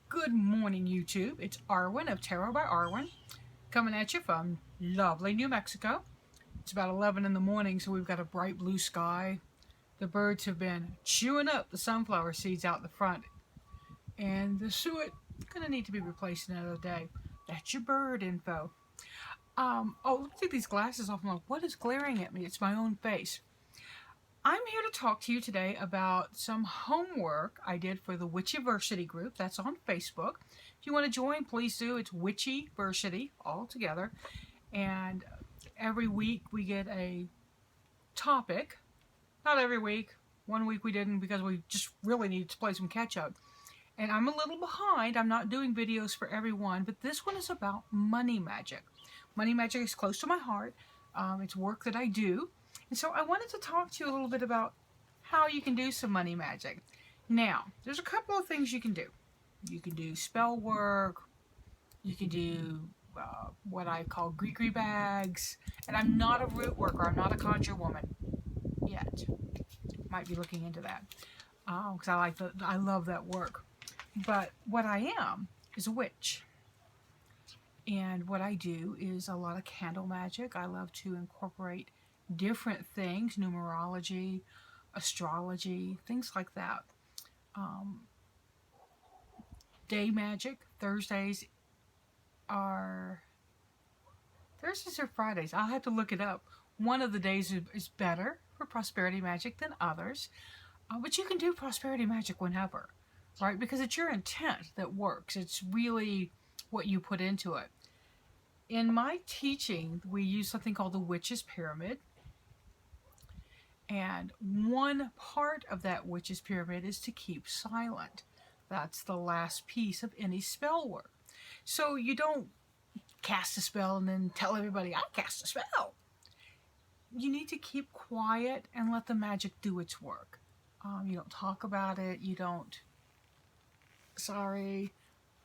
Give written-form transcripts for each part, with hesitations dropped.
Good morning, YouTube. It's Arwen of Tarot by Arwen, coming at you from lovely New Mexico. It's about 11 in the morning, so we've got a bright blue sky. The birds have been chewing up the sunflower seeds out the front, and the suet gonna need to be replaced another day. That's your bird info. Let me take these glasses off. I'm like, what is glaring at me? It's my own face. I'm here to talk to you today about some homework I did for the Witchyversity group. That's on Facebook. If you want to join, please do. It's Witchyversity all together. And every week we get a topic. Not every week. One week we didn't because we just really needed to play some catch up. And I'm a little behind. I'm not doing videos for everyone, but this one is about money magic. Money magic is close to my heart. It's work that I do. And so I wanted to talk to you a little bit about how you can do some money magic. Now, there's a couple of things you can do. You can do spell work. You can do what I call Greeky bags. And I'm not a root worker. I'm not a conjure woman yet. Might be looking into that because I love that work. But what I am is a witch. And what I do is a lot of candle magic. I love to incorporate different things, numerology, astrology, things like that. Day magic. Thursdays or Fridays. I'll have to look it up. One of the days is better for prosperity magic than others. But you can do prosperity magic whenever, right? Because it's your intent that works. It's really what you put into it. In my teaching, we use something called the Witch's Pyramid. And one part of that Witch's Pyramid is to keep silent. That's the last piece of any spell work. So you don't cast a spell and then tell everybody, I cast a spell. You need to keep quiet and let the magic do its work. You don't talk about it. You don't,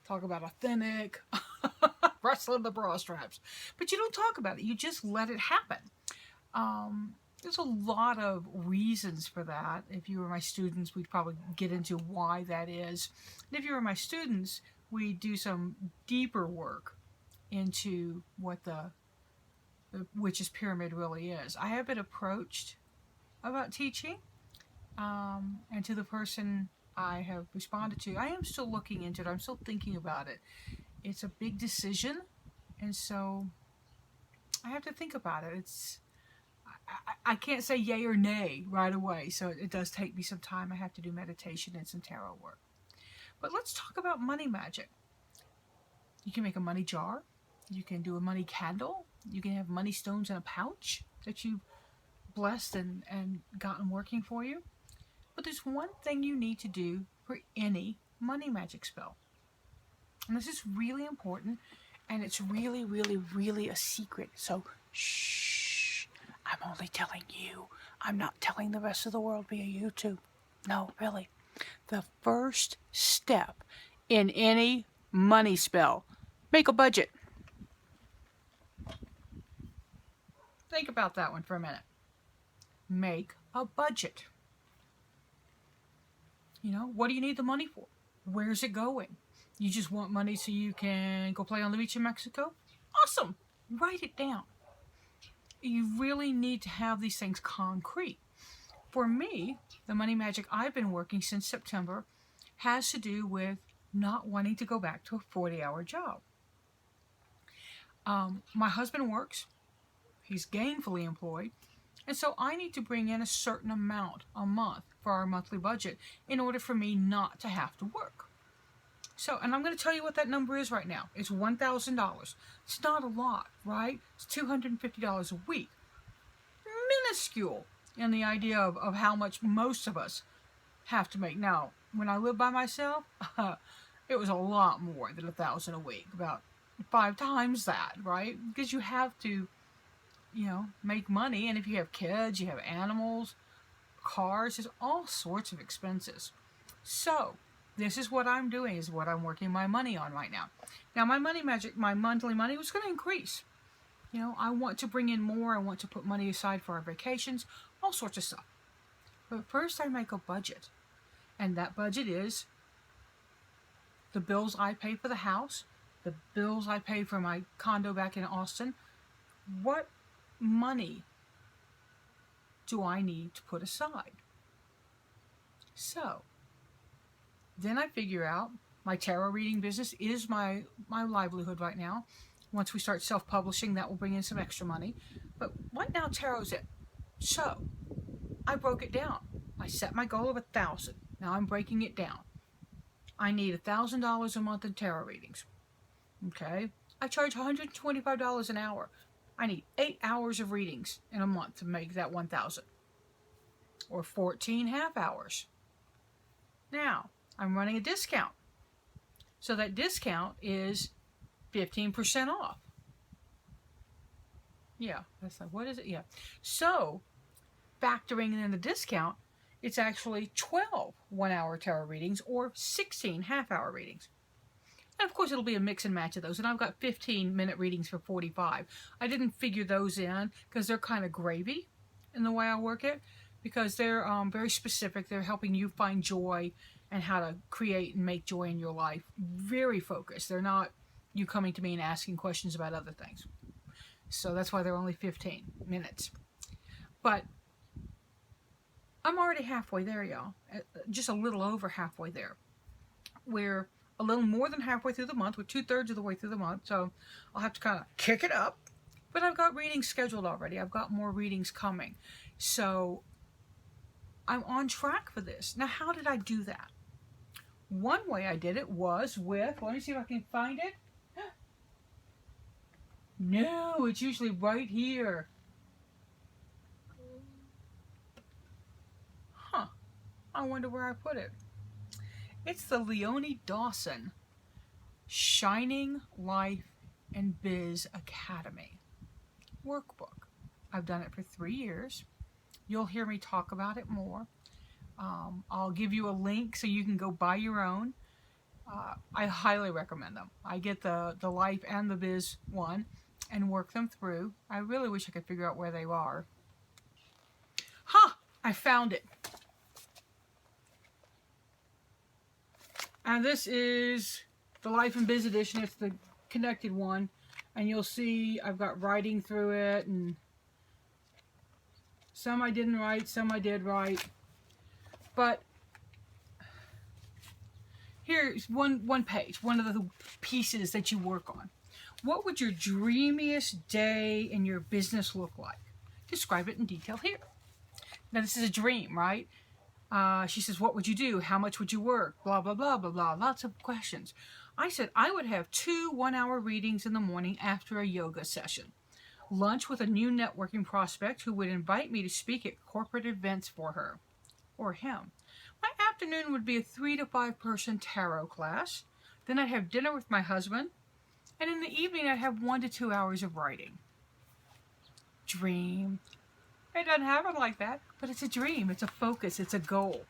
talk about authentic, rustling the bra straps. But you don't talk about it. You just let it happen. There's a lot of reasons for that. If you were my students, we'd probably get into why that is. And if you were my students, we'd do some deeper work into what the Witch's Pyramid really is. I have been approached about teaching, and to the person I have responded to, I am still looking into it. I'm still thinking about it. It's a big decision, and so I have to think about it. I can't say yay or nay right away, so it does take me some time. I have to do meditation and some tarot work. But let's talk about money magic. You can make a money jar. You can do a money candle. You can have money stones in a pouch that you've blessed and gotten working for you. But there's one thing you need to do for any money magic spell. And this is really important, and it's really, really, really a secret. So, shh. I'm only telling you. I'm not telling the rest of the world via YouTube. No, really. The first step in any money spell, make a budget. Think about that one for a minute. Make a budget. You know, what do you need the money for? Where's it going? You just want money so you can go play on the beach in Mexico? Awesome. Write it down. You really need to have these things concrete. For me, the money magic I've been working since September has to do with not wanting to go back to a 40-hour job. My husband works. He's gainfully employed. And so I need to bring in a certain amount a month for our monthly budget in order for me not to have to work. So, and I'm going to tell you what that number is right now. It's $1,000. It's not a lot, right? It's $250 a week. Minuscule in the idea of how much most of us have to make. Now, when I lived by myself, it was a lot more than $1,000 a week. About 5 times that, right? Because you have to, make money. And if you have kids, you have animals, cars, there's all sorts of expenses. So, this is what I'm doing, is what I'm working my money on right now. Now, my money magic, my monthly money was going to increase. I want to bring in more. I want to put money aside for our vacations, all sorts of stuff. But first I make a budget. And that budget is the bills I pay for the house, the bills I pay for my condo back in Austin. What money do I need to put aside? So then I figure out my tarot reading business is my livelihood right now. Once we start self-publishing, that will bring in some extra money. But right now, tarot's it. So I broke it down. I set my goal of 1,000. Now I'm breaking it down. I need $1,000 a month in tarot readings. Okay? I charge $125 an hour. I need 8 hours of readings in a month to make that 1,000. Or 14 half hours. Now, I'm running a discount. So that discount is 15% off. Yeah, that's like, what is it? Yeah. So, factoring in the discount, it's actually 12 one-hour tarot readings or 16 half-hour readings. And of course, it'll be a mix and match of those. And I've got 15-minute readings for 45. I didn't figure those in because they're kind of gravy in the way I work it, because they're very specific. They're helping you find joy and how to create and make joy in your life. Very focused. They're not you coming to me and asking questions about other things. So that's why they're only 15 minutes. But I'm already halfway there, y'all. Just a little over halfway there. We're a little more than halfway through the month. We're 2/3 of the way through the month. So I'll have to kind of kick it up. But I've got readings scheduled already. I've got more readings coming. So I'm on track for this. Now, how did I do that? One way I did it was with, let me see if I can find it. No, it's usually right here. Huh. I wonder where I put it. It's the Leonie Dawson Shining Life and Biz Academy workbook. I've done it for 3 years. You'll hear me talk about it more. I'll give you a link so you can go buy your own. I highly recommend them. I get the life and the biz one and work them through. I really wish I could figure out where they are. Ha! I found it. And this is the Life and Biz edition. It's the connected one. And you'll see I've got writing through it. And some I didn't write, some I did write. But here's one page, one of the pieces that you work on. What would your dreamiest day in your business look like? Describe it in detail here. Now, this is a dream, right? She says, what would you do? How much would you work? Blah, blah, blah, blah, blah. Lots of questions. I said I would have 2 one-hour readings in the morning after a yoga session. Lunch with a new networking prospect who would invite me to speak at corporate events for her or him. My afternoon would be a 3 to 5 person tarot class. Then I'd have dinner with my husband. And in the evening, I'd have 1 to 2 hours of writing. Dream. It doesn't happen like that, but it's a dream. It's a focus. It's a goal.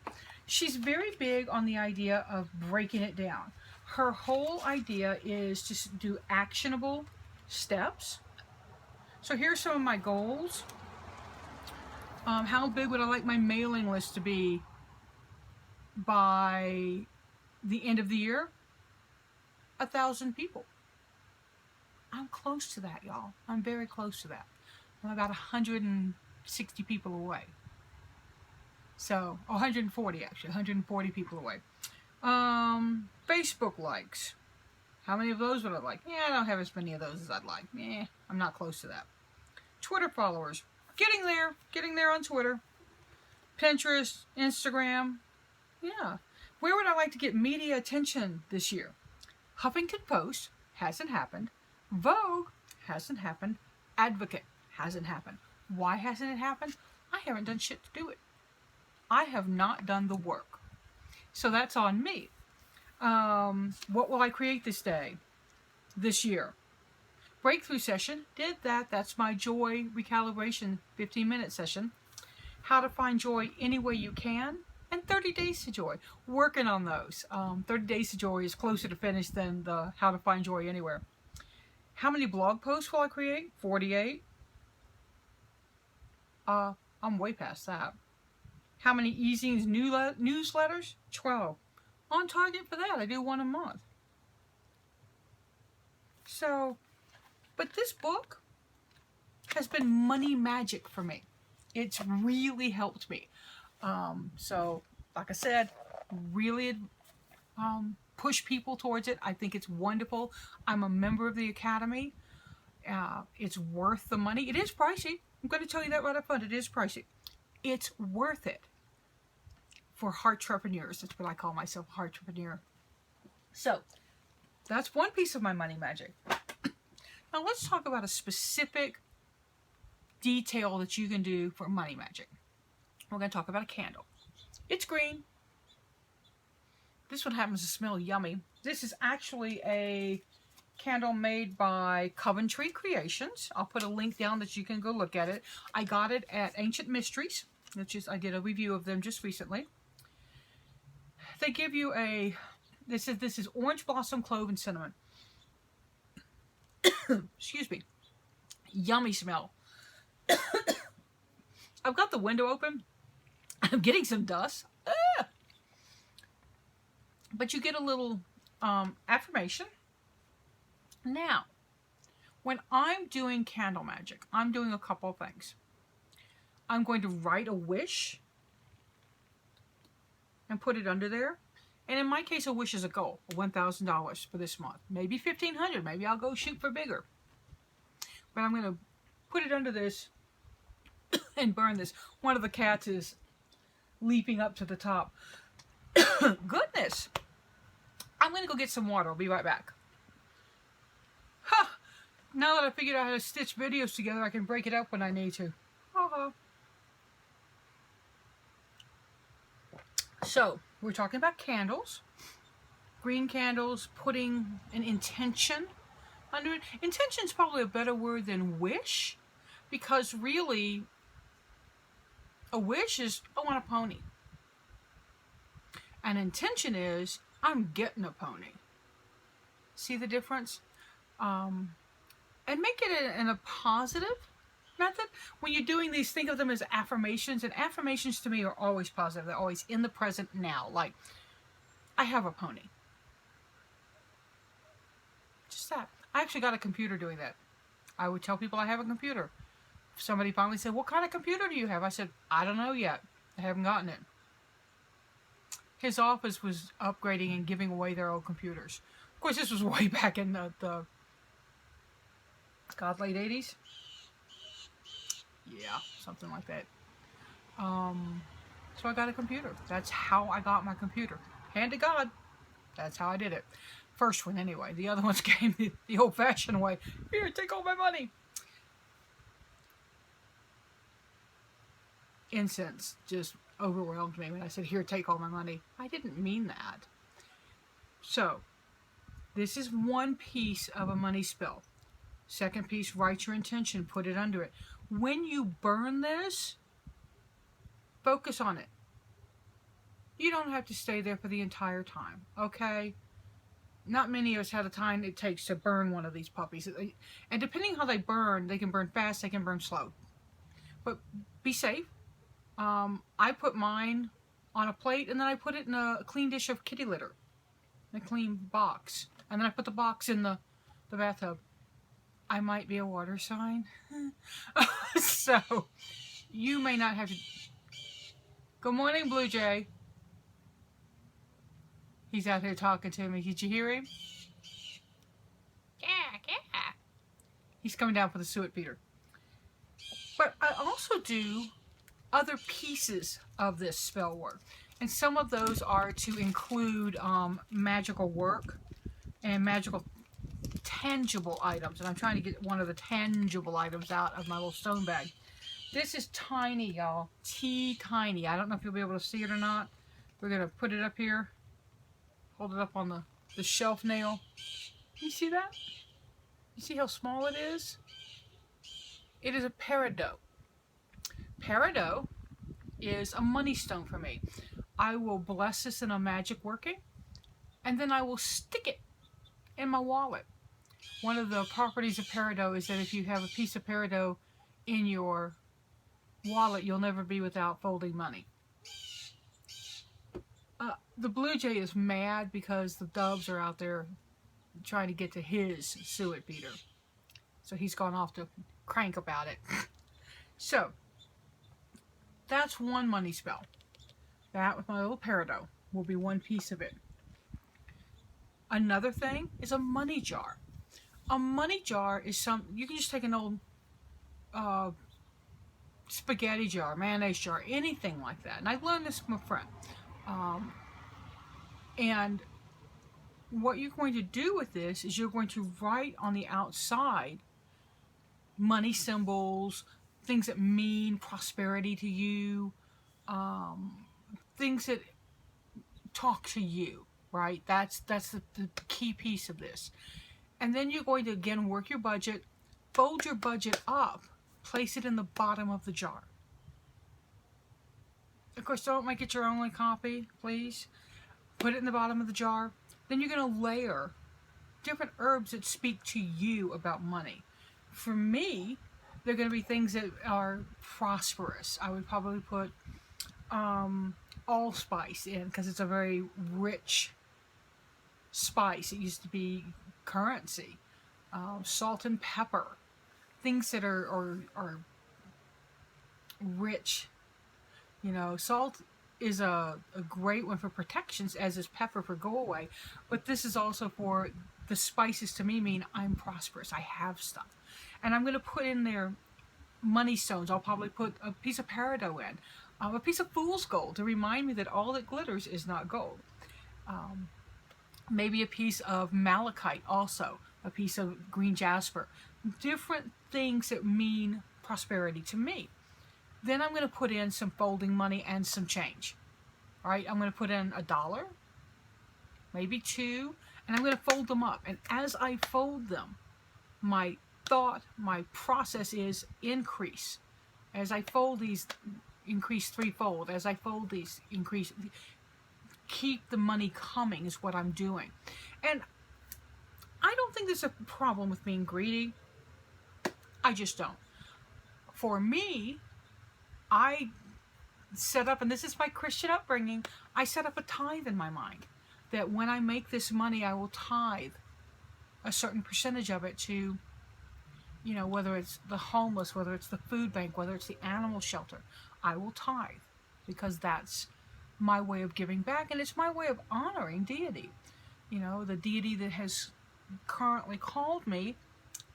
She's very big on the idea of breaking it down. Her whole idea is to do actionable steps. So here's some of my goals. How big would I like my mailing list to be by the end of the year? 1,000 people. I'm close to that, y'all. I'm very close to that. I'm about 160 people away. So, 140 actually, 140 people away. Facebook likes. How many of those would I like? Yeah, I don't have as many of those as I'd like. I'm not close to that. Twitter followers. Getting there on Twitter. Pinterest, Instagram. Yeah. Where would I like to get media attention this year? Huffington Post, hasn't happened. Vogue, hasn't happened. Advocate, hasn't happened. Why hasn't it happened? I haven't done shit to do it. I have not done the work. So that's on me. What will I create this year? Breakthrough session, did that. That's my joy recalibration 15-minute session. How to find joy any way you can. And 30 Days to Joy. Working on those. 30 Days to Joy is closer to finish than the How to Find Joy Anywhere. How many blog posts will I create? 48. I'm way past that. How many e-zines newsletters? 12. On target for that. I do 1 a month. So, but this book has been money magic for me. It's really helped me. So, like I said, really push people towards it. I think it's wonderful. I'm a member of the Academy. It's worth the money. It is pricey. I'm going to tell you that right up front. It is pricey. It's worth it for heart-entrepreneurs. That's what I call myself, a heart-entrepreneur. So, that's one piece of my money magic. Now, let's talk about a specific detail that you can do for money magic. We're going to talk about a candle. It's green. This one happens to smell yummy. This is actually a candle made by Coventry Creations. I'll put a link down that you can go look at it. I got it at Ancient Mysteries, which is, I did a review of them just recently. They give you a, this is orange blossom, clove, and cinnamon. Excuse me. Yummy smell. I've got the window open. I'm getting some dust. Ah! But you get a little affirmation. Now, when I'm doing candle magic, I'm doing a couple of things. I'm going to write a wish and put it under there. And in my case, a wish is a goal, $1,000 for this month. Maybe $1,500. Maybe I'll go shoot for bigger. But I'm going to put it under this and burn this. One of the cats is leaping up to the top. Goodness. I'm going to go get some water. I'll be right back. Huh. Now that I figured out how to stitch videos together, I can break it up when I need to. So, we're talking about candles. Green candles, putting an intention under it. Intention is probably a better word than wish, because really, a wish is, I want a pony. An intention is, I'm getting a pony. See the difference? And make it in a positive method. When you're doing these, think of them as affirmations. And affirmations to me are always positive. They're always in the present now. Like, I have a pony. Just that. I actually got a computer doing that. I would tell people I have a computer. Somebody finally said, what kind of computer do you have? I said, I don't know yet. I haven't gotten it. His office was upgrading and giving away their old computers. Of course, this was way back in the late 80s. Yeah, something like that. So I got a computer. That's how I got my computer. Hand to God. That's how I did it. First one anyway. The other ones came the old-fashioned way. Here, take all my money. Incense just overwhelmed me when I said, here, take all my money. I didn't mean that. So, this is one piece of a money spell. Second piece, write your intention, put it under it. When you burn this, focus on it. You don't have to stay there for the entire time, okay? Not many of us have the time it takes to burn one of these puppies. And depending how they can burn fast, they can burn slow. But be safe. I put mine on a plate, and then I put it in a clean dish of kitty litter. In a clean box. And then I put the box in the bathtub. I might be a water sign. So, you may not have to... Good morning, Blue Jay. He's out here talking to me. Did you hear him? Yeah. He's coming down for the suet beater. But I also do other pieces of this spell work. And some of those are to include magical work and magical tangible items. And I'm trying to get one of the tangible items out of my little stone bag. This is tiny, y'all. Tiny. I don't know if you'll be able to see it or not. We're going to put it up here. Hold it up on the shelf nail. You see that? You see how small it is? It is a peridot. Peridot is a money stone for me. I will bless this in a magic working, and then I will stick it in my wallet. One of the properties of peridot is that if you have a piece of peridot in your wallet, you'll never be without folding money. The blue jay is mad because the doves are out there trying to get to his suet beater. So he's gone off to crank about it. So that's one money spell. That with my little peridot will be one piece of it. Another thing is a money jar. A money jar is you can just take an old spaghetti jar, mayonnaise jar, anything like that. And I learned this from a friend. And what you're going to do with this is you're going to write on the outside money symbols, things that mean prosperity to you, things that talk to you, right? That's the key piece of this. And then you're going to again work your budget, fold your budget up, place it in the bottom of the jar. Of course, don't make it your only copy, please. Put it in the bottom of the jar. Then you're going to layer different herbs that speak to you about money. For me, they're going to be things that are prosperous. I would probably put allspice in because it's a very rich spice. It used to be currency. Salt and pepper. Things that are rich. You know, salt is a great one for protections, as is pepper for go away. But this is also for the spices to me mean I'm prosperous. I have stuff. And I'm going to put in there money stones. I'll probably put a piece of peridot in. A piece of fool's gold to remind me that all that glitters is not gold. Maybe a piece of malachite also. A piece of green jasper. Different things that mean prosperity to me. Then I'm going to put in some folding money and some change. All right, I'm going to put in $1, maybe 2, and I'm going to fold them up. And as I fold them, my thought, my process is increase. As I fold these, increase threefold. As I fold these, increase. Keep the money coming is what I'm doing. And I don't think there's a problem with being greedy. I just don't. For me, I set up, and this is my Christian upbringing, I set up a tithe in my mind. That when I make this money, I will tithe a certain percentage of it to, you know, whether it's the homeless, whether it's the food bank, whether it's the animal shelter. I will tithe because that's my way of giving back, and it's my way of honoring deity. You know, the deity that has currently called me,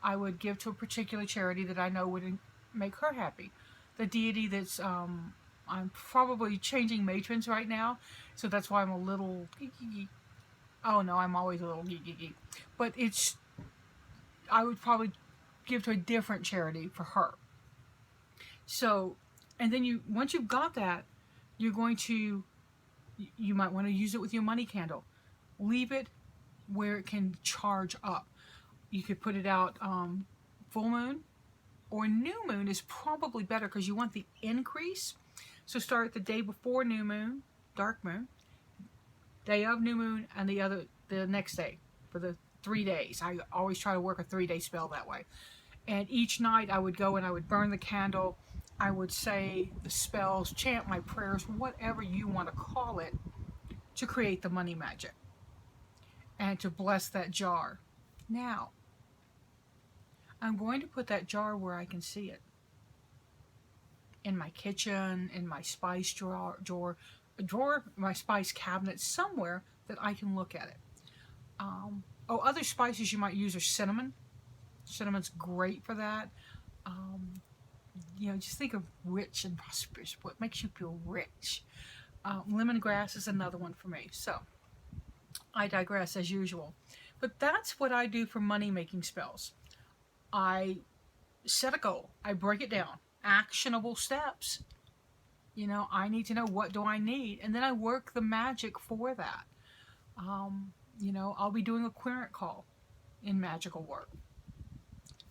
I would give to a particular charity that I know would make her happy. The deity that's, I'm probably changing matrons right now, so that's why I'm a little geeky. Oh no, I'm always a little geeky. But it's, I would probably give to a different charity for her. So, and then once you've got that, you're going to, you might want to use it with your money candle. Leave it where it can charge up. You could put it out full moon, or new moon is probably better because you want the increase. So start the day before new moon, dark moon, day of new moon, and the next day for the 3 days. I always try to work a 3-day spell that way. And each night I would go and I would burn the candle. I would say the spells, chant my prayers, whatever you want to call it, to create the money magic and to bless that jar. Now, I'm going to put that jar where I can see it. In my kitchen, in my spice drawer, my spice cabinet, somewhere that I can look at it. Other spices you might use are cinnamon. Cinnamon's great for that. You know, just think of rich and prosperous. What makes you feel rich? Lemongrass is another one for me. So, I digress as usual. But that's what I do for money-making spells. I set a goal. I break it down. Actionable steps. You know, I need to know what do I need. And then I work the magic for that. You know, I'll be doing a querent call in magical work.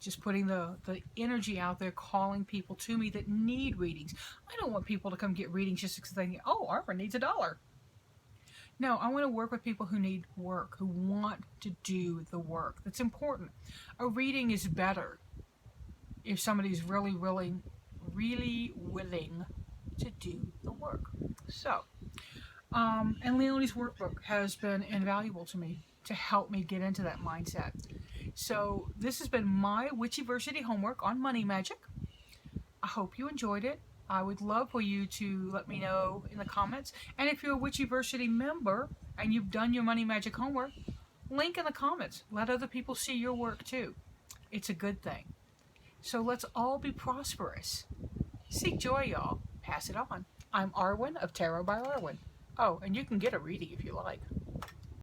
Just putting the energy out there, calling people to me that need readings. I don't want people to come get readings just because they think, oh, Arwen needs $1. No, I want to work with people who need work, who want to do the work. That's important. A reading is better if somebody's really, really, really willing to do the work. So, and Leonie's workbook has been invaluable to me to help me get into that mindset. So this has been my Witchyversity homework on money magic. I hope you enjoyed it. I would love for you to let me know in the comments. And if you're a Witchyversity member and you've done your money magic homework, link in the comments. Let other people see your work too. It's a good thing. So let's all be prosperous. Seek joy, y'all. Pass it on. I'm Arwen of Tarot by Arwen. Oh, and you can get a reading if you like.